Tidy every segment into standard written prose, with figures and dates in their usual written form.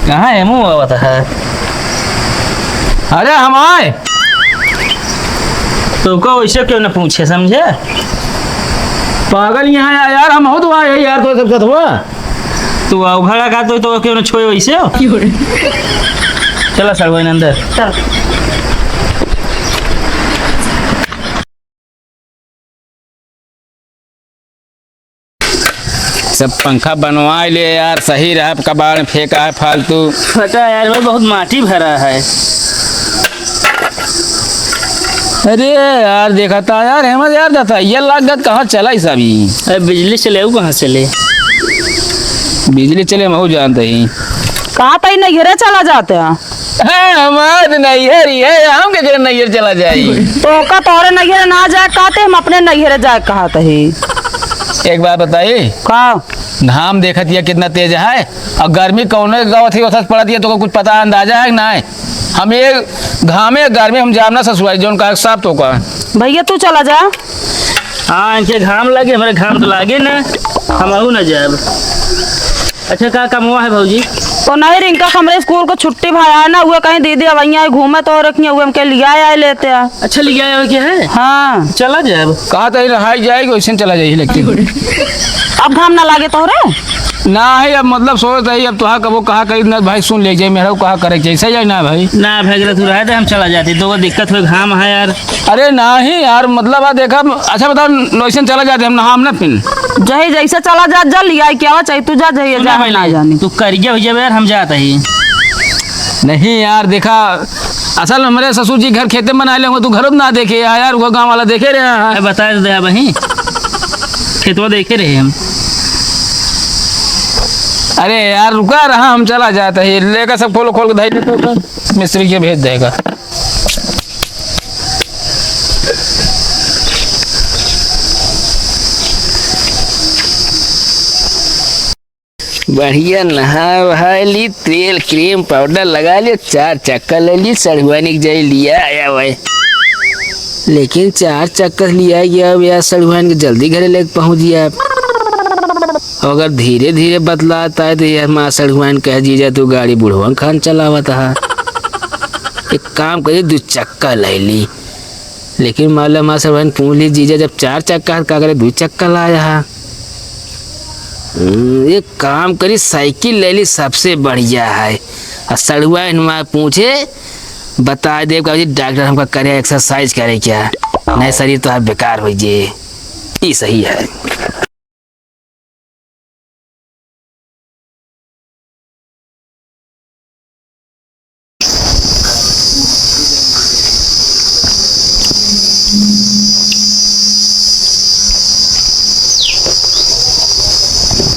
कहाँ है मुँह हुआ था? अरे हम आए तो को वैसे क्यों न पूछे, समझे? पागल यहाँ आया यार, हम हो तो आए यार, तो सब हुआ तू अवघड़ा का तो क्यों न छोए वैसे हो? चला सर वो अंदर चल। सब पंखा बनवा ले यार, सही रहा, कबाड़ में फेंका है फालतू। पता है यार, बहुत माटी भरा है। अरे यार देखा था यार हेमंत यार, जाता ये लागत कहाँ चला इस अभी? अरे बिजली चले वो कहाँ चले? बिजली चले मैं जानता ही कहाँ तई नैहरे चला जाते हैं? हमारे नैहर ही है, हम क्या करें नैहर चला जाए? तो का तोरे नैहरे ना जाए कहते, हम अपने नैहरे जाए कहते ही। एक बात बताइए, का घाम देखा दिया कितना तेज है, और गर्मी कौन गाँव थी औसत पड़ा दिया तो कुछ पता अंदाजा है ना? हम ये घामे गर्मी हम जामना ससुराई जो उनका साफ तो का भैया तू चला जा। हाँ इनके घाम लगे, हमारे घाम तो लागे ना, हम आहू ना जाए। अच्छा क्या काम हुआ है भाजी? तो नहीं रिंका हमारे स्कूल को छुट्टी भाया है ना, हुए कहीं दीदी अवैया घूमे तो रखिए हुए हमके लिया आए लेते हैं। अच्छा लिया आया क्या है? हाँ चला जाए। कहा तो रहाई जाएगी वैसे चला जाइए, लेकिन अब घाम ना लागे तोहरे ना है अब मतलब सोच रही अब तुहा कबो कहा करी ना भाई सुन ले जाए मेरा कहा करे जैसे जाए ना भाई ना भैगरा तू रहे थे, हम चला जाते। दो दिक्कत हुई, घाम है यार। अरे ना ही यार मतलब आ देखा। अच्छा बताओ नौशन चला जाते हम नहा ना फिर जही जैसे चला जा जा लिया क्या चाहे तू जा जाइए जा ना जानी तू करिए हो जाए यार, हम जाते ही नहीं यार देखा। असल हमारे ससुर जी घर खेते में बना ले तू घर ना देखे यार, वो गाँव वाला देखे रहे बता दे वही खेतवा देखे रहे हम। अरे यार रुका रहा, हम चला जाता है लेकर सब खोल खोल के धाई तो मिस्त्री के भेज देगा। बढ़िया नहा वहा ली, तेल क्रीम पाउडर लगा लिया, 4 चक्कर ले ली, सड़ुआनी की जाए लिया आया हुआ है। लेकिन 4 चक्कर लिया गया यार, सड़ुआनी के जल्दी घरे लेके पहुंच गया। अगर धीरे धीरे बतलाता है तो यार माँ सड़ुआन कह जीजा तू गाड़ी बुढ़वन खान चलावत है। एक काम करिए 2 चक्का ले ली, लेकिन माला माँ सड़ुआन पूछ ली जीजा जब 4 चक्का क्या करे 2 चक्का लाया है। एक काम करी साइकिल ले ली, सबसे बढ़िया है। और सड़ुआन माँ पूछे बता दे डॉक्टर हमका करे एक्सरसाइज करे क्या, नहीं शरीर तो बेकार हो जाए, ये सही है।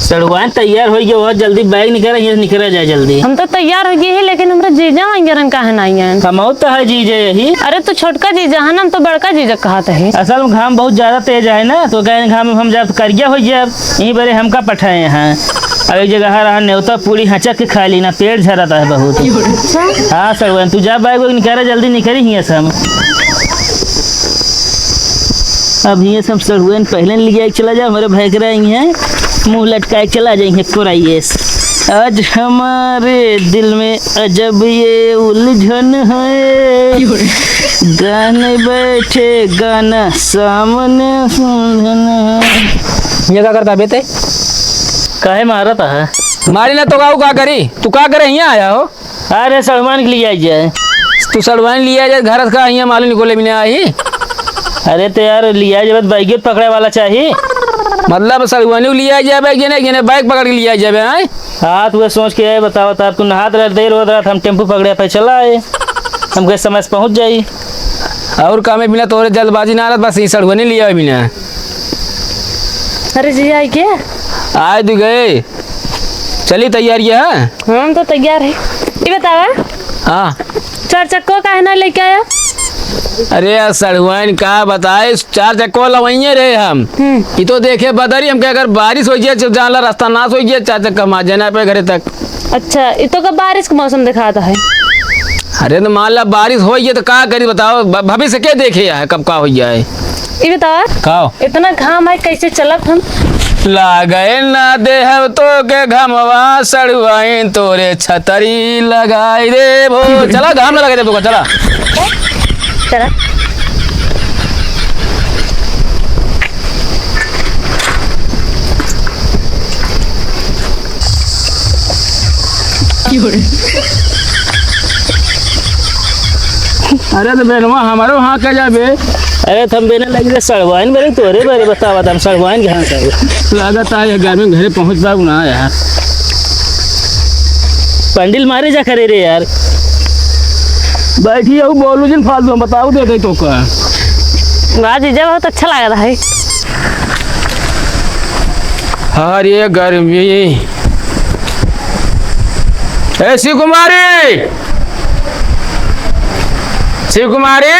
सड़ुआन तैयार हो गया, बहुत जल्दी बैग निकल जाए जल्दी। हम तो तैयार हो गए हैं, लेकिन हमरा जीजा आएंगे काहे ना आएंगे? हम तो है जीजा यही। अरे तू छोटका जीजा है ना, हम तो बड़का जीजा कहते हैं। असल में घाम बहुत ज्यादा तेज है ना, तो कहे घाम में हम जब करिया हो जाए यहीं बड़े हमका पठाए हैं। अब एक जगह रहा न्योता पूरी हचक के खा ली ना, पेट झरता है बहुत। हाँ सड़ुआन तू जा बैग निकाल जल्दी निकली ही सब। अब ये सब सड़ुआन पहले लिया चला जाए, हमारे भैगरा हैं मुंह लटकाए चला जाएंगे कोराइए। आज हमारे दिल में अजब ये उलझन है, गाने बैठे गाना सामने ये क्या करता बेटे? काहे मारा था? मारी ना तो का करी, तू का करे यहाँ आया हो? अरे सड़ुआन के लिए आई जाए। तू सड़ुआन लिया जाए घर का यहाँ मालूम निकोले भी नहीं आई। अरे तो यार लिया जाए बैग पकड़े वाला चाहिए, मतलब सड़ुआनी लिया जाए बाइक पकड़ के लिया जाए। हाँ तो सोच के आए बताओ था, तू नहा रहा देर हो रहा था, हम टेम्पू पकड़े पे चला आए, हम कहे समय से पहुँच जाई। और काम बिना तोरे जल्दबाजी ना बस ये सड़ुआनी लिया बिना। अरे जीजा आई क्या? आए तू गए चली तैयारी है? हम तो तैयार है। ये बतावा हाँ 4 चक्का काहे ना लेके आया? अरे यार सड़ुआन का बताए 4 चक्का लवैये रहे हम। ये तो देखे बदरी हम क्या अगर बारिश हो जाए जान ला रास्ता नाश हो गया 4 चक्का मार जाना पे घरे तक। अच्छा ये तो कब बारिश का मौसम दिखाता है? अरे तो मान ला बारिश हो गई तो क्या करी बताओ, भविष्य क्या देखे है कब का हो जाए। ये बतावा खाओ इतना घाम है कैसे चलत हम? लागए ना देहब तो के घमवा सड़ुआई तोरे छतरी लगाई रे भो। चला घाम ना लगे दे तो चला। चला अरे तो बेनवा हमारो वहाँ क्या जाबे। अरे थम बेने लगी रे सड़वाइन मेरे तोरे बारे बतावा तुम सड़वाइन कहाँ से लागत है गर्मी में घरे पहुँच पाऊ ना यार। पंडिल मारे जा करे रे यार। बैठी हूँ बोलू जिन फालतू बताऊ दे तो का। वाह जीजा बहुत अच्छा लगा था है। अरे गर्मी। ए शिव कुमारी, शिव कुमारी,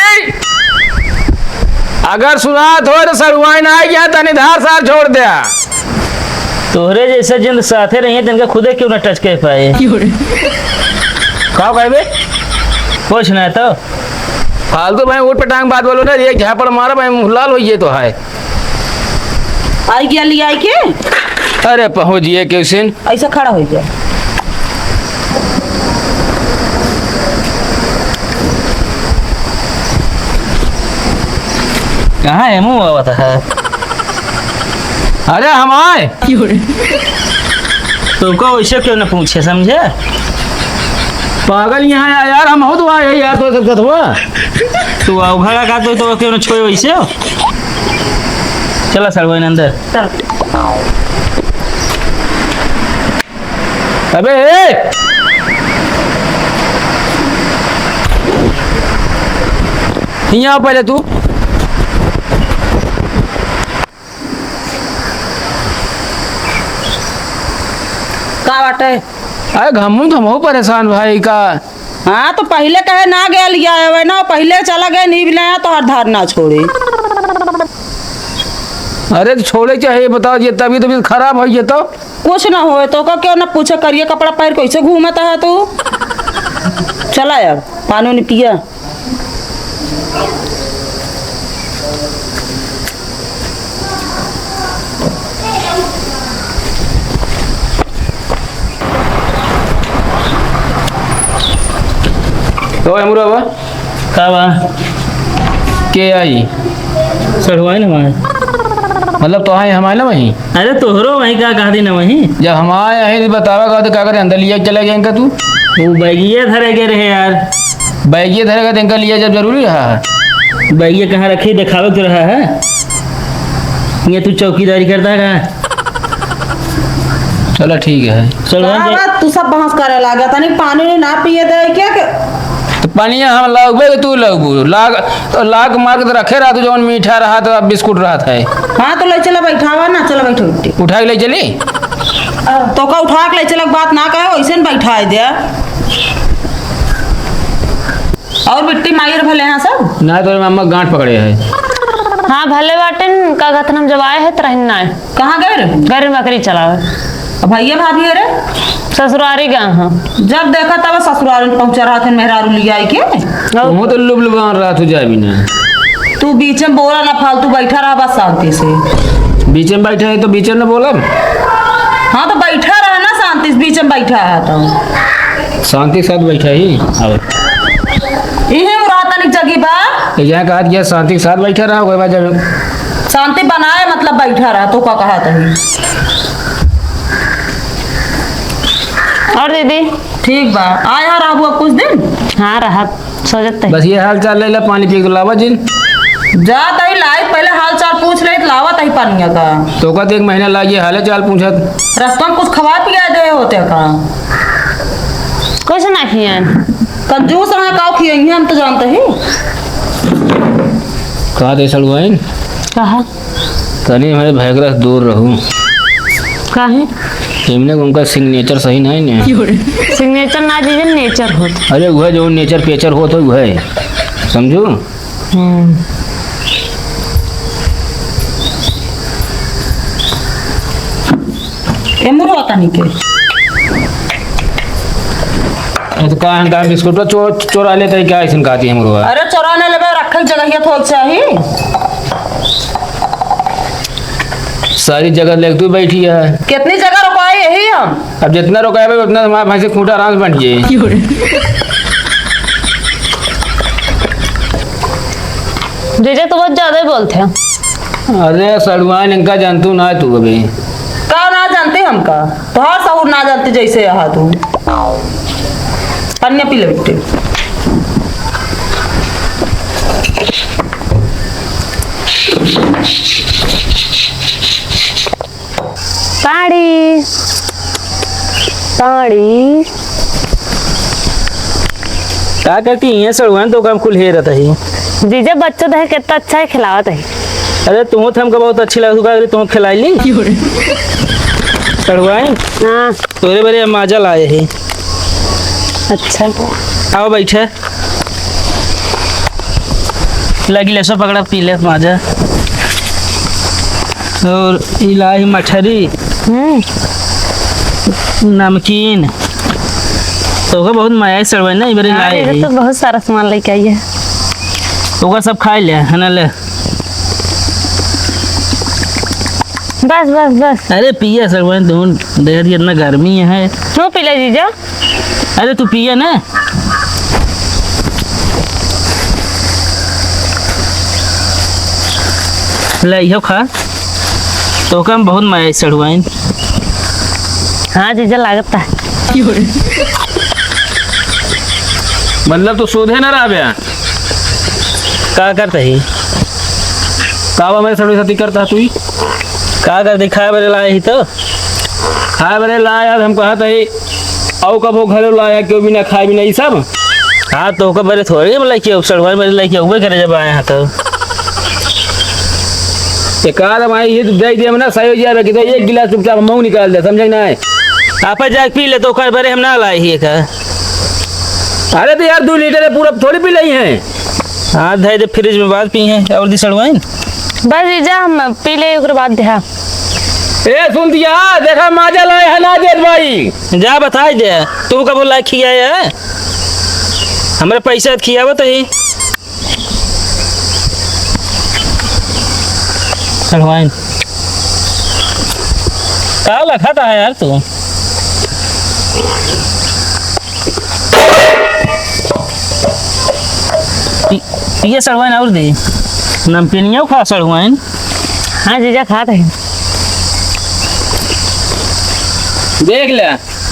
अगर सुनात हो तो सरुआइन आ गया तनी धार सार छोड़ दिया। तोहरे जैसे जिन साथे रही जिनका खुदे क्यों ना टच कर पाए। कहा कहबे कुछ ना तो फालतू भाई उठ पटांग बात बोलो ना। एक झापड़ मारा भाई मुँह लाल हो ये तो है। आई गया लिया आई के अरे पहुँचिए क्यों ऐसा खड़ा हो गया। कहाँ है मुँह हुआ था। अरे हम आए। तुमको वैसे क्यों ना पूछे समझे। पागल यहाँ आया यार। हम हो तो आए यार तो सब हुआ। तू अवघड़ा का तो क्यों ना छोड़े वैसे हो। चला सड़वाइन अंदर। अबे यहाँ आओ पहले तू। का बाटे। अरे घमू तो हम परेशान भाई का। हाँ तो पहले कहे ना गया लिया है ना, पहले चला गया नहीं भी लाया तो हर धार ना छोड़े। अरे तो छोड़े चाहिए बताओ ये तभी तो खराब हो ये तो। कुछ ना होए तो का क्यों ना पूछे करिए कपड़ा पहन कैसे घूमता है तू। चला यार पानी नहीं पिया। तो अमरुआ का बा के आई सड़वाइन हमारे। मतलब तो आए हमारे ना वहीं। अरे तोहरो वहीं का कहा दी ना वहीं। जब हम आए हैं बतावा का तो क्या करे अंदर लिया चला गया इनका तू। वो बैगिए धरे गए रहे यार। बैगिए धरेगा तो इनका लिया जब जरूरी रहा है। बैगिए कहाँ रखी दिखावे तो रहा है। ये तू चौकीदारी करता है। चलो ठीक है। सड़वाइन तू सब बहस करे लगा था नहीं पानी ना पिए दे क्या तो पानी हम लगबे तू लगबू लाग तो लाग मार के तो रखे रहा तू जौन मीठा रहा तो बिस्कुट रहा था। हाँ तो ले चला बैठावा ना। चला बैठो उठी उठा के ले चली। तो का उठा के ले चला बात ना कहे वैसे न बैठा दे। और बिट्टी मायर भले हैं सब ना तो मम्मा गांठ पकड़े है। हाँ भले बाटन का गथन हम जब आए है तो रहना है। कहाँ गए रे। घर में बकरी चलावे भैया भाभी है रे। ससुरारी गए हाँ। जब देखा तब ससुराल में पहुंचा रहा था मेहरारू लिया आई के। वो तो लुब लुबान रहा तू जा भी ना। तू बीच में बोला ना फालतू बैठा रहा बस शांति से। बीच में बैठे है तो बीच में ना बोला। हाँ तो बैठा रहा ना शांति से बीच में बैठा है तो शांति के साथ बैठा ही इहे मुरातनिक जगह बा। यहाँ कहा गया शांति के साथ बैठा रहा कोई बात जब शांति बनाए मतलब बैठा रहा तो का कहा था। और दीदी ठीक बा आया रहू अब कुछ दिन। हाँ रहा सोचते बस ये हाल चाल ले पानी पी के लावा जिन जा तही लाई पहले हाल चाल पूछ ले लावा तही पानिया का। तो का 1 महीना लागिए हाल चाल पूछत। रास्ता में कुछ खवा पिया दे होते का। कुछ ना किया कंजूस रहा काव खियई हम तो जानते ही। कहा दे सड़ुआइन कहा तनी हमारे भैगरा से दूर रहूं। काहे इमने उनका सिग्नेचर सही नहीं ने। सिग्नेचर ना दीजिए नेचर होता। अरे वह जो नेचर पेचर हो तो वह समझू। एमरो आता नहीं के। तो कहा बिस्कुट चोरा लेते क्या ऐसा कहती है मुर्गा। अरे चौराने लगे रखे जगह थोक चाहिए। सारी जगह लेके तू बैठी है। कितनी जगह रुकाए यही हम। अब जितना रुकाया भाई उतना हमारे भैंस खूंटा आराम से बैठिए। जीजा तो बहुत ज्यादा ही बोलते हैं। अरे सड़ुआन इनका जानतू ना तू अभी। का ना जानते हमका तो हर सहूर ना जानते जैसे यहाँ तू। अन्य पी ले बेटे। साड़ी साड़ी का करती है सड़ुआन तो काम कुल हे रहता है। जीजा बच्चों देख कितना अच्छा है खिलावत है। अरे तुम तो हमको बहुत अच्छी लगा का तुम खिलाई ली सड़ुआन हाँ तोरे बड़े माजा लाए है। अच्छा आओ बैठे लगी ले सो पकड़ा पी ले माजा और इलाही मठरी नमकीन तो का बहुत माया सड़वा ना इबरे हाँ, लाए जीजा तो बहुत सारा सामान लेके आई है। तो का सब खाए ले है ना ले। बस बस बस अरे पिया सड़वा तुम देख रही इतना गर्मी है। क्यों पी ले जीजा। अरे तू पिया ना। ले यो खा तो का बहुत माया सड़वाइन। हाँ जीजा लागत है। मतलब तू सूद है ना रहा बया का करता ही कावा मेरे सड़ुई साथी करता तू ही का कर दिखाए बरे लाए ही तो खाए बरे लाया हम कहा था औ कब वो घर लाया क्यों भी ना खाए भी नहीं सब। हाँ तो का बरे थोड़ी बोला कि सड़वाइन बरे लाए कि उबे करे जब आए हैं तो एक आदम आई ये दे दिया ना सही हो जाए कि तो एक गिलास चुपचाप मुंह निकाल दे समझ ना। आप जाके पी ले तो कर बरे हम ना लाए ही का। अरे तो यार 2 लीटर है पूरा थोड़ी पी ली है। हाँ धाई दे फ्रिज में बाद पी हैं और दी सड़वाइन। बस जीजा हम पी ले ओकर बाद देहा। ए सुन दिया देखा माजा लाए है ना जेठ भाई। जा बताई दे तू कब लाए खियाया है हमारे पैसा खियावा तो ही सड़वाइन का लखा है यार तू। ये सड़वाइन और दी नमकीनिया खा सड़वाइन। हाँ जीजा खा रहे हैं। देख ले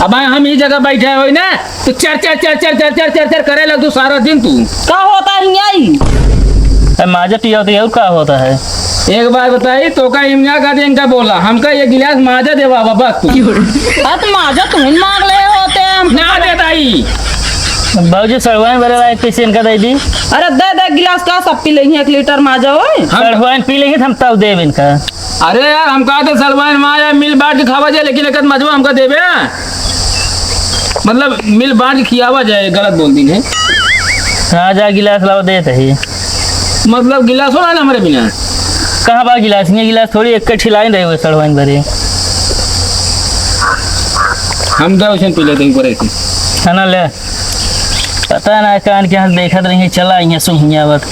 अब हम ही जगह बैठे हो ना तो चर चर चर चर चर चर चर चर करे लग तू सारा दिन तू। का होता है यही। माजा पिया तो और का होता है। एक बार बताई तो का इमना का इनका बोला हमका ये गिलास माजा देवा बाबा तू। तो माजा तुम मांग ले होते हैं हम ना देताई बाबूजी सड़वाइन बरे लाए पैसे इनका दे दी। अरे दे गिलास का सब पी लेंगे 1 लीटर माजा हो। सड़वाइन पी लेंगे तो हम तब देव इनका। अरे यार हम कहा था सलमान माया मिल बांट के खावा जाए लेकिन एक मजबूर हमका देवे मतलब मिल बांट के खियावा जाए गलत बोल दी है। हाँ जा गिलास लाओ देते ही मतलब गिलास हो ना हमारे बिना कहाँ बा गिलास ये गिलास थोड़ी एक ठिलाई रहे हुए सड़वाइन भरे हम तो उसे पी लेते हैं ऊपर है ना ले पता ना कान के हाथ देखत रही चला यहाँ सुहिया वक्त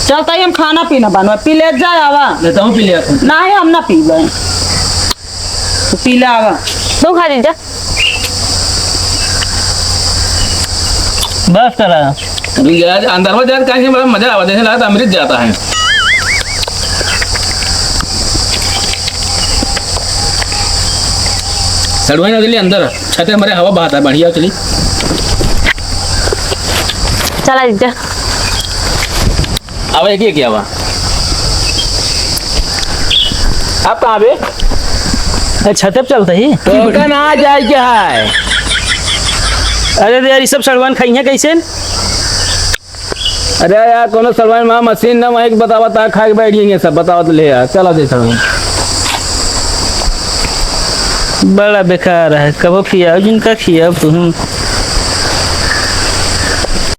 चलता ही हम खाना पीना बनवा पी ले जाए आवा। लेता हूँ पी लिया ना ही हम ना पी ले तो पी ले आवा। तू खा जीजा। बस करा यार अंदर में जाकर कहीं बड़ा मजा आवा जैसे लगा अमृत जाता है। सड़वाई ना चली अंदर छत हमारे हवा बहाता है बढ़िया चली। चला जीजा। अब एक ही क्या हुआ आप कहाँ पे छत पे चलता ही तो का ना जाए क्या है। अरे यार ये सब सड़वाइन खाई है कैसे। अरे यार कोनो सलमान माँ मशीन ना वहीं बता बता खा के बैठ गए सब बताओ तो ले यार चला दे सलमान। बड़ा बेकार है कबो खियाओ जिनका खियाओ तुम